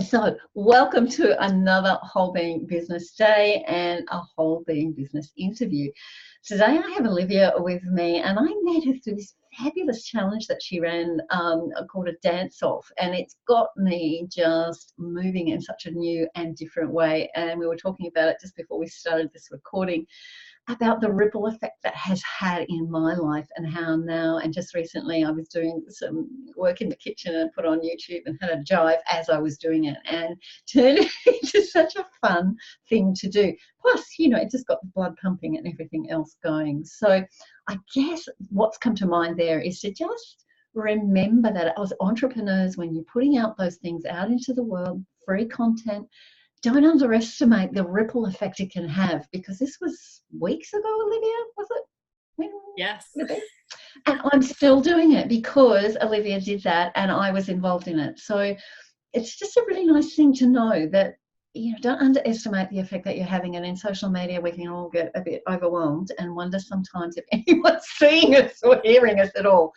So, welcome to another Whole Being Business Day and a Whole Being Business interview. Today, I have Olivia with me, and I met her through this fabulous challenge that she ran called a dance off, and it's got me just moving in such a new and different way. And we were talking about it just before we started this recording, about the ripple effect that has had in my life, and how now, and just recently I was doing some work in the kitchen and put on YouTube and had a jive as I was doing it, and turned it into such a fun thing to do. Plus, it just got the blood pumping and everything else going. So I guess what's come to mind there is to just remember that as entrepreneurs, when you're putting out those things out into the world, free content, don't underestimate the ripple effect it can have, because this was weeks ago, Olivia, was it? When Yes. would it be? And I'm still doing it because Olivia did that and I was involved in it. So it's just a really nice thing to know that, don't underestimate the effect that you're having. And in social media, we can all get a bit overwhelmed and wonder sometimes if anyone's seeing us or hearing us at all.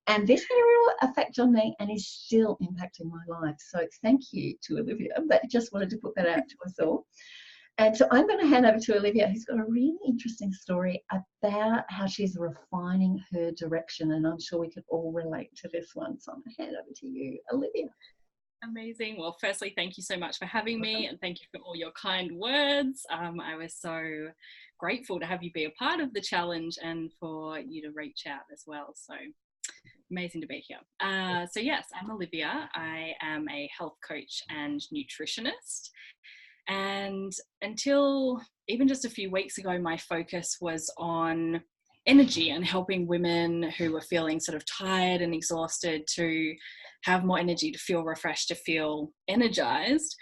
And this had a real effect on me and is still impacting my life. So thank you to Olivia. But just wanted to put that out to us all. And so I'm going to hand over to Olivia, who's got a really interesting story about how she's refining her direction. And I'm sure we could all relate to this one. So I'm going to hand over to you, Olivia. Amazing. Well, firstly, thank you so much for having me, and thank you for all your kind words. I was so grateful to have you be a part of the challenge and for you to reach out as well. So amazing to be here. So yes, I'm Olivia. I am a health coach and nutritionist. And until even just a few weeks ago, my focus was on energy and helping women who were feeling sort of tired and exhausted to have more energy, to feel refreshed, to feel energized.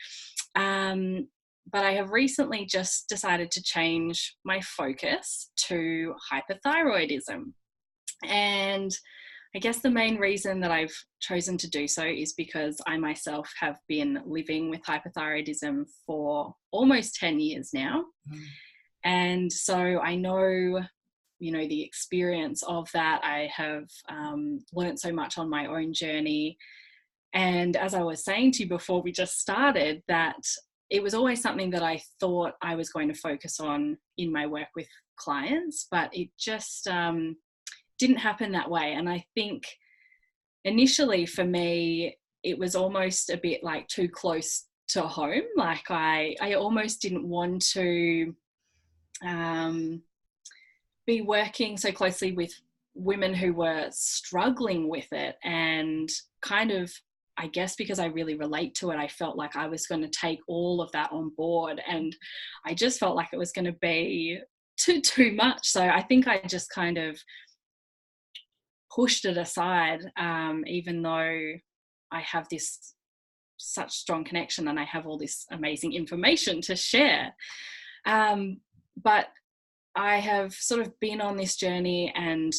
But I have recently just decided to change my focus to hyperthyroidism. And I guess the main reason that I've chosen to do so is because I myself have been living with hyperthyroidism for almost 10 years now. And so I know, the experience of that. I have learned so much on my own journey. And as I was saying to you before we just started, that it was always something that I thought I was going to focus on in my work with clients, but it just didn't happen that way. And I think initially for me, it was almost a bit like too close to home. Like I almost didn't want to be working so closely with women who were struggling with it, and kind of, I guess because I really relate to it, I felt like I was going to take all of that on board, and I just felt like it was going to be too much. So I think I just kind of pushed it aside, even though I have this such strong connection and I have all this amazing information to share. But I have sort of been on this journey, and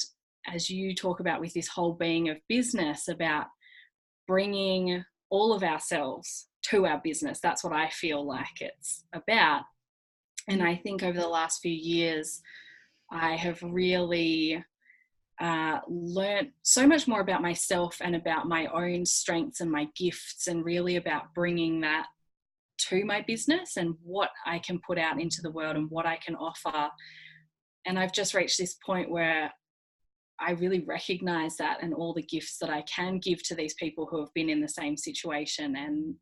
as you talk about with this whole being of business, about bringing all of ourselves to our business, that's what I feel like it's about. And I think over the last few years, I have really learned so much more about myself and about my own strengths and my gifts, and really about bringing that to my business and what I can put out into the world and what I can offer. And I've just reached this point where I really recognize that, and all the gifts that I can give to these people who have been in the same situation.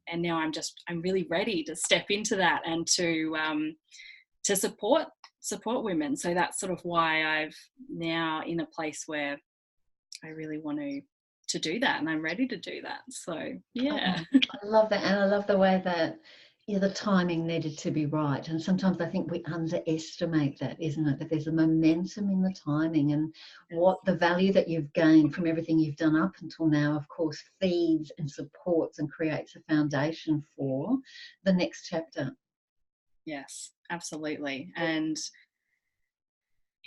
And now I'm really ready to step into that and to support women. So that's sort of why I've now in a place where I really want to do that, and I'm ready to do that. So yeah. I love that. And I love the way that the timing needed to be right. And sometimes I think we underestimate that, isn't it? That there's a momentum in the timing, and what the value that you've gained from everything you've done up until now, of course, feeds and supports and creates a foundation for the next chapter. Yes, absolutely. And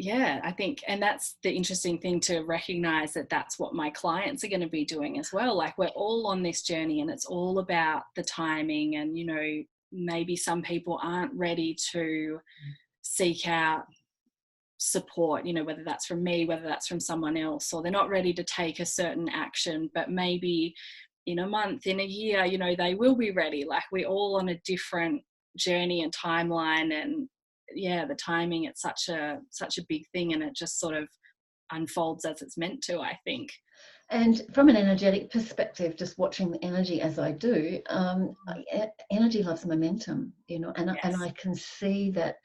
yeah, I think, and that's the interesting thing, to recognize that that's what my clients are going to be doing as well. Like, we're all on this journey, and it's all about the timing. And, maybe some people aren't ready to seek out support, whether that's from me, whether that's from someone else, or they're not ready to take a certain action. But maybe in a month, in a year, you know, they will be ready. Like, we're all on a different journey and timeline, and yeah, the timing, it's such a big thing, and it just sort of unfolds as it's meant to, I think. And from an energetic perspective, just watching the energy as I do, energy loves momentum, you know, and Yes. I can see that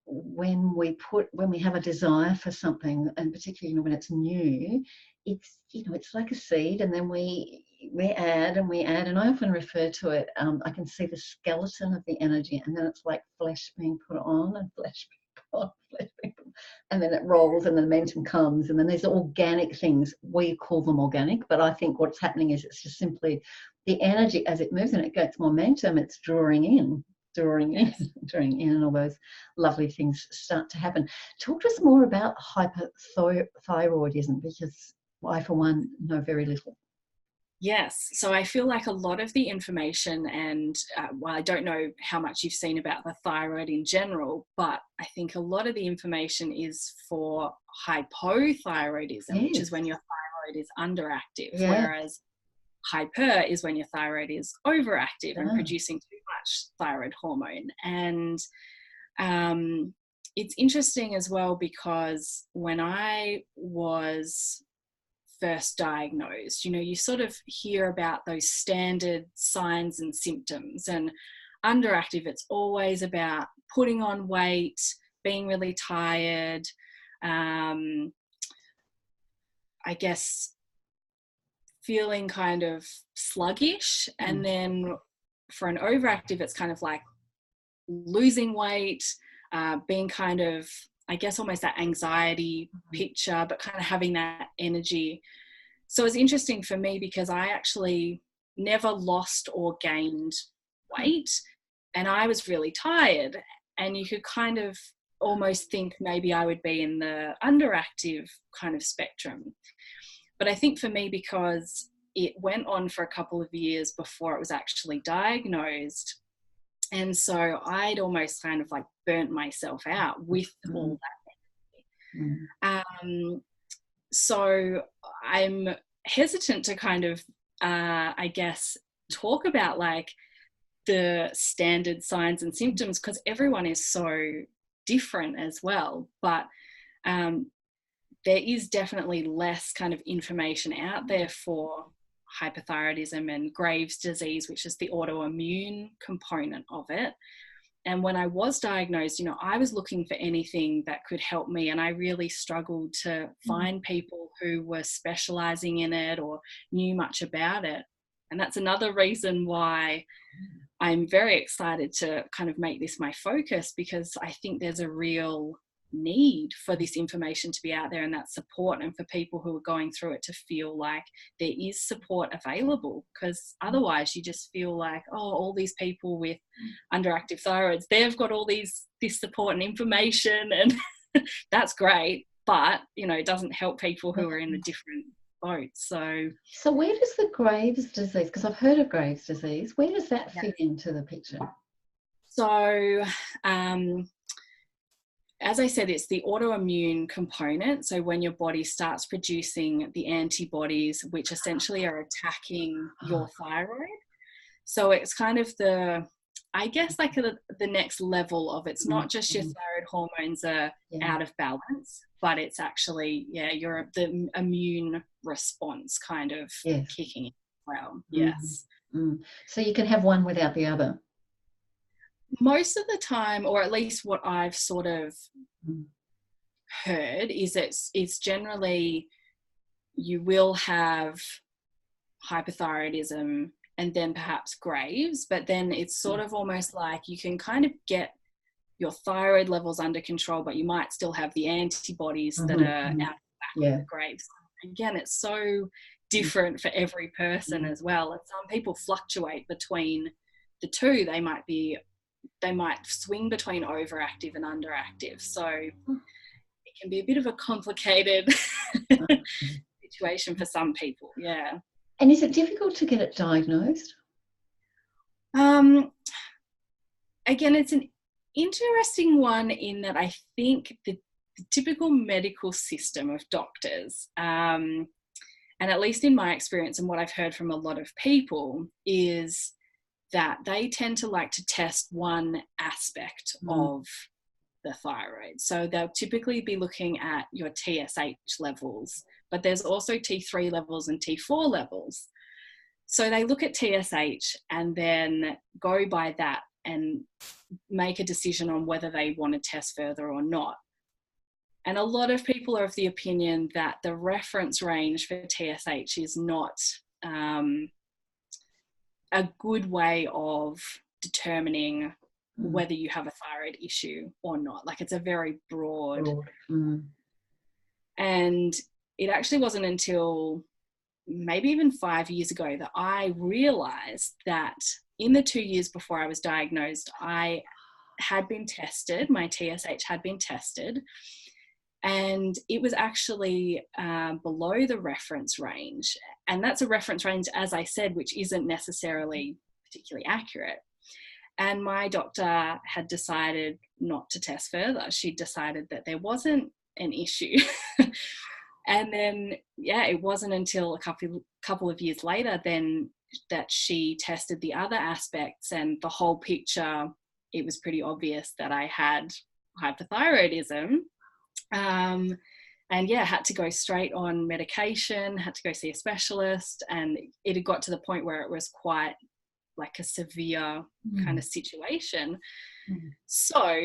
when we have a desire for something, and particularly, you know, when it's new, it's, you know, it's like a seed, and then we add and we add, and I often refer to it, I can see the skeleton of the energy, and then it's like flesh being put on and flesh being put on, flesh being put on, and then it rolls and the momentum comes, and then there's organic things. We call them organic, but I think what's happening is it's just simply the energy as it moves and it gets momentum, it's drawing in, and all those lovely things start to happen. Talk to us more about hyperthyroidism, because I, for one, know very little. Yes, so I feel like a lot of the information, and well, I don't know how much you've seen about the thyroid in general, but I think a lot of the information is for hypothyroidism, which is when your thyroid is underactive, whereas hyper is when your thyroid is overactive and producing too much thyroid hormone. And it's interesting as well, because when I was first diagnosed, you know, you sort of hear about those standard signs and symptoms, and underactive, it's always about putting on weight, being really tired, I guess feeling kind of sluggish. And then for an overactive, it's kind of like losing weight, being kind of, I guess, almost that anxiety picture, but kind of having that energy. So it's interesting for me, because I actually never lost or gained weight, and I was really tired, and you could kind of almost think maybe I would be in the underactive kind of spectrum. But I think for me, because it went on for a couple of years before it was actually diagnosed, and so I'd almost kind of like burnt myself out with all that. So I'm hesitant to kind of, I guess, talk about like the standard signs and symptoms, because everyone is so different as well. But there is definitely less kind of information out there for hyperthyroidism and Graves' disease, which is the autoimmune component of it. And when I was diagnosed, you know, I was looking for anything that could help me, and I really struggled to find people who were specializing in it or knew much about it. And that's another reason why I'm very excited to kind of make this my focus, because I think there's a real need for this information to be out there, and that support, and for people who are going through it to feel like there is support available. Because otherwise you just feel like, oh, all these people with underactive thyroids, they've got all this support and information, and that's great, but you know, it doesn't help people who are in a different boat. So where does the Graves' disease, because I've heard of Graves' disease, where does that fit into the picture? So as I said, it's the autoimmune component. So when your body starts producing the antibodies, which essentially are attacking your thyroid. So it's kind of the, I guess, like the next level of, it's not just your thyroid hormones are out of balance, but it's actually, the immune response kind of kicking in as well. Yes. So you can have one without the other. Most of the time, or at least what I've sort of heard, is it's generally you will have hyperthyroidism and then perhaps Graves, but then it's sort of almost like you can kind of get your thyroid levels under control, but you might still have the antibodies that are out of whack with the Graves. Again, it's so different for every person as well. And some people fluctuate between the two. They might swing between overactive and underactive. So it can be a bit of a complicated situation for some people. Yeah. And is it difficult to get it diagnosed? Again, it's an interesting one in that I think the typical medical system of doctors, And at least in my experience and what I've heard from a lot of people is that they tend to like to test one aspect of the thyroid. So they'll typically be looking at your TSH levels, but there's also T3 levels and T4 levels. So they look at TSH and then go by that and make a decision on whether they want to test further or not. And a lot of people are of the opinion that the reference range for TSH is not a good way of determining whether you have a thyroid issue or not. Like, it's a very broad. And it actually wasn't until maybe even 5 years ago that I realized that in the 2 years before I was diagnosed, I had been tested, my TSH had been tested, and it was actually below the reference range. And that's a reference range, as I said, which isn't necessarily particularly accurate. And my doctor had decided not to test further. She decided that there wasn't an issue. And then, yeah, it wasn't until a couple of years later then that she tested the other aspects, and the whole picture, it was pretty obvious that I had hyperthyroidism. And yeah, had to go straight on medication, had to go see a specialist, and it had got to the point where it was quite like a severe kind of situation. So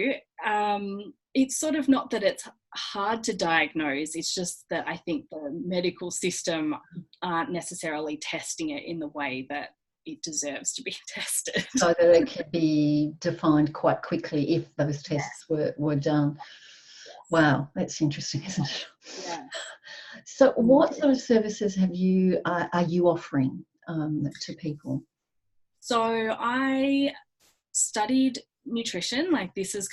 it's sort of not that it's hard to diagnose, it's just that I think the medical system aren't necessarily testing it in the way that it deserves to be tested. So that it can be defined quite quickly if those tests were done. Wow, that's interesting, isn't it? Yeah. So what sort of services are you offering to people? So I studied nutrition. Like, this is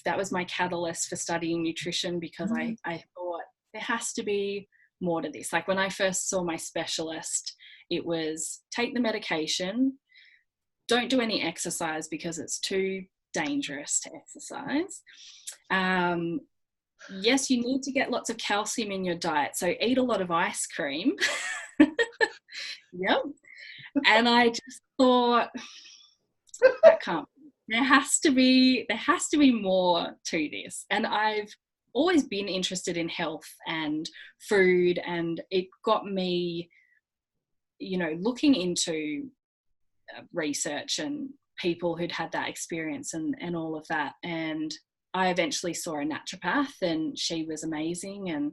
that was my catalyst for studying nutrition, because I thought there has to be more to this. Like, when I first saw my specialist, it was take the medication, don't do any exercise because it's too dangerous to exercise. Yes, you need to get lots of calcium in your diet, so eat a lot of ice cream. Yep. And I just thought, that can't be. There has to be more to this. And I've always been interested in health and food, and it got me, looking into research and people who'd had that experience and all of that. And I eventually saw a naturopath, and she was amazing and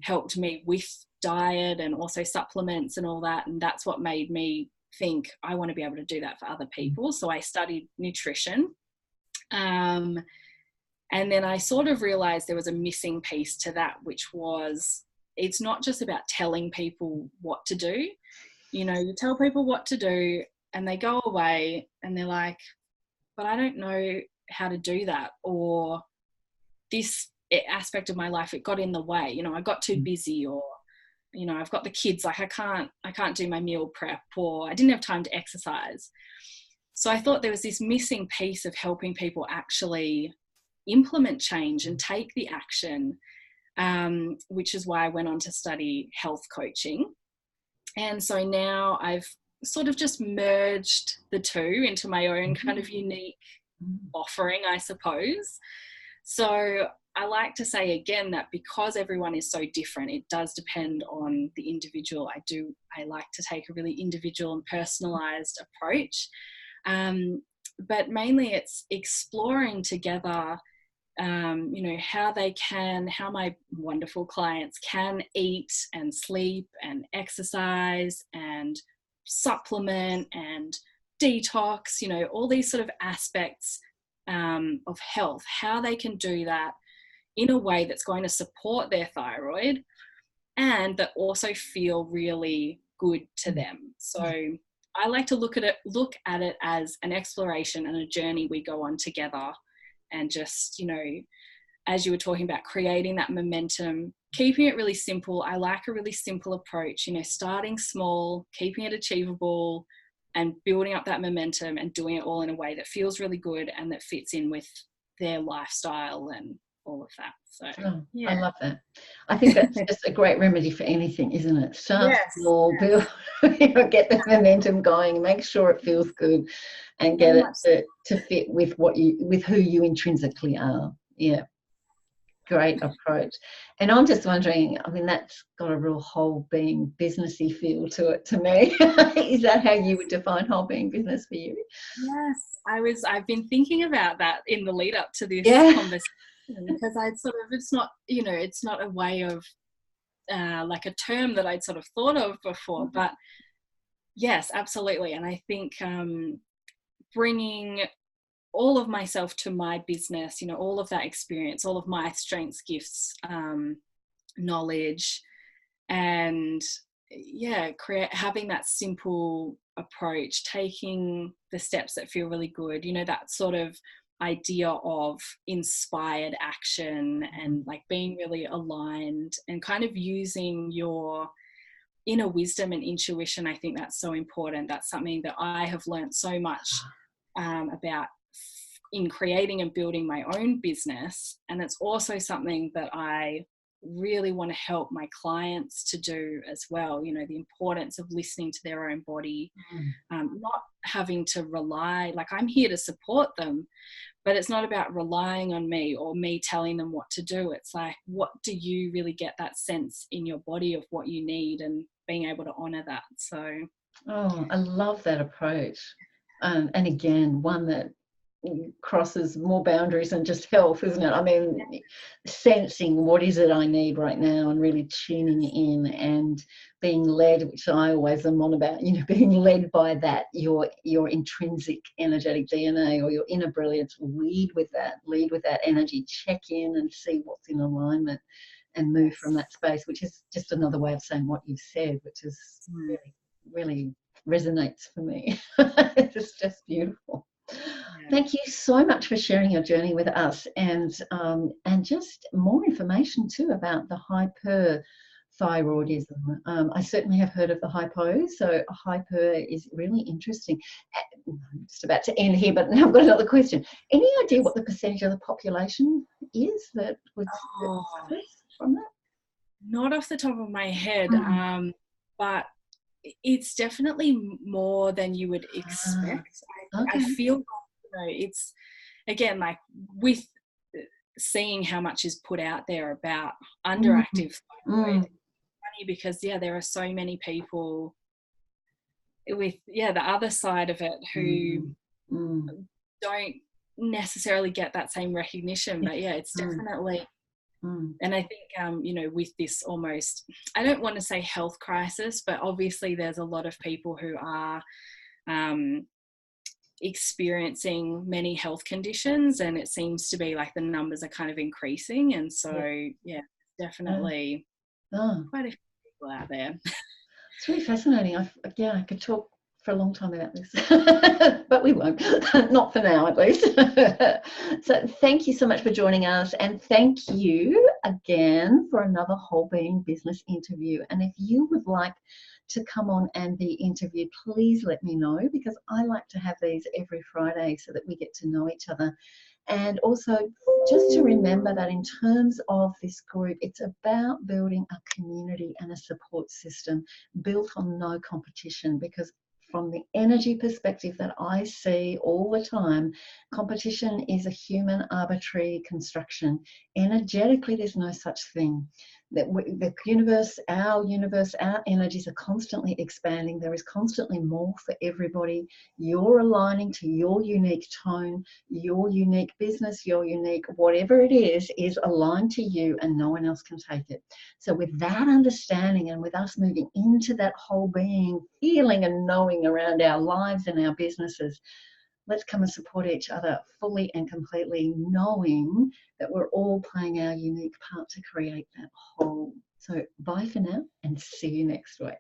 helped me with diet and also supplements and all that. And that's what made me think I want to be able to do that for other people. So I studied nutrition. And then I sort of realized there was a missing piece to that, which was, it's not just about telling people what to do. You tell people what to do and they go away and they're like, but I don't know how to do that, or this aspect of my life, it got in the way. I got too busy, or I've got the kids, like I can't do my meal prep, or I didn't have time to exercise. So I thought there was this missing piece of helping people actually implement change and take the action, which is why I went on to study health coaching. And so now I've sort of just merged the two into my own kind of unique offering, I suppose. So I like to say again that because everyone is so different, it does depend on the individual. I like to take a really individual and personalized approach. But mainly it's exploring together, how my wonderful clients can eat and sleep and exercise and supplement and detox, all these sort of aspects of health, how they can do that in a way that's going to support their thyroid and that also feel really good to them. So I like to look at it as an exploration and a journey we go on together, and just, as you were talking about, creating that momentum, keeping it really simple. I like a really simple approach, starting small, keeping it achievable, and building up that momentum and doing it all in a way that feels really good and that fits in with their lifestyle and all of that. So Oh, yeah. I love that. I think that's just a great remedy for anything, isn't it? Start Yes, small, build, get the momentum going, make sure it feels good, and get very it much so. to fit with with who you intrinsically are. Yeah, great approach. And I'm just wondering, I mean, that's got a real whole being businessy feel to it to me. Is that how you would define whole being business for you? Yes, I've been thinking about that in the lead up to this Yeah. conversation, because I'd sort of, it's not, it's not a way of like a term that I'd sort of thought of before, but yes, absolutely. And I think bringing all of myself to my business, all of that experience, all of my strengths, gifts, knowledge, and having that simple approach, taking the steps that feel really good, that sort of idea of inspired action, and like being really aligned and kind of using your inner wisdom and intuition. I think that's so important. That's something that I have learned so much about in creating and building my own business. And it's also something that I really want to help my clients to do as well. The importance of listening to their own body, not having to rely, like I'm here to support them, but it's not about relying on me or me telling them what to do. It's like, what do you really get that sense in your body of what you need, and being able to honor that. So I love that approach. And again, one that crosses more boundaries than just health, isn't it? I mean, sensing what is it I need right now, and really tuning in and being led, which I always am on about, being led by that, your intrinsic energetic DNA or your inner brilliance. Lead with that energy, check in and see what's in alignment, and move from that space, which is just another way of saying what you've said, which is really, really resonates for me. It's just beautiful. Thank you so much for sharing your journey with us, and just more information too about the hyperthyroidism. I certainly have heard of the hypo, so hyper is really interesting. I'm just about to end here, but now I've got another question. Any idea what the percentage of the population is that would suffer from that? Not off the top of my head, but it's definitely more than you would expect. I feel like, it's, again, like with seeing how much is put out there about underactive thyroid, it's funny because there are so many people with the other side of it who don't necessarily get that same recognition. But it's definitely, and I think with this almost, I don't want to say health crisis, but obviously there's a lot of people who are experiencing many health conditions, and it seems to be like the numbers are kind of increasing. And so definitely quite a few people out there. It's really fascinating. I could talk for a long time about this, but we won't. Not for now, at least. So thank you so much for joining us, and thank you again for another Whole Being Business interview. And if you would like to come on and be interviewed, please let me know, because I like to have these every Friday so that we get to know each other. And also, just to remember that in terms of this group, it's about building a community and a support system built on no competition, because from the energy perspective that I see all the time, competition is a human arbitrary construction. Energetically, there's no such thing. The universe, our energies are constantly expanding. There is constantly more for everybody. You're aligning to your unique tone, your unique business, your unique whatever it is aligned to you, and no one else can take it. So with that understanding, and with us moving into that whole being feeling and knowing around our lives and our businesses, let's come and support each other fully and completely, knowing that we're all playing our unique part to create that whole. So bye for now, and see you next week.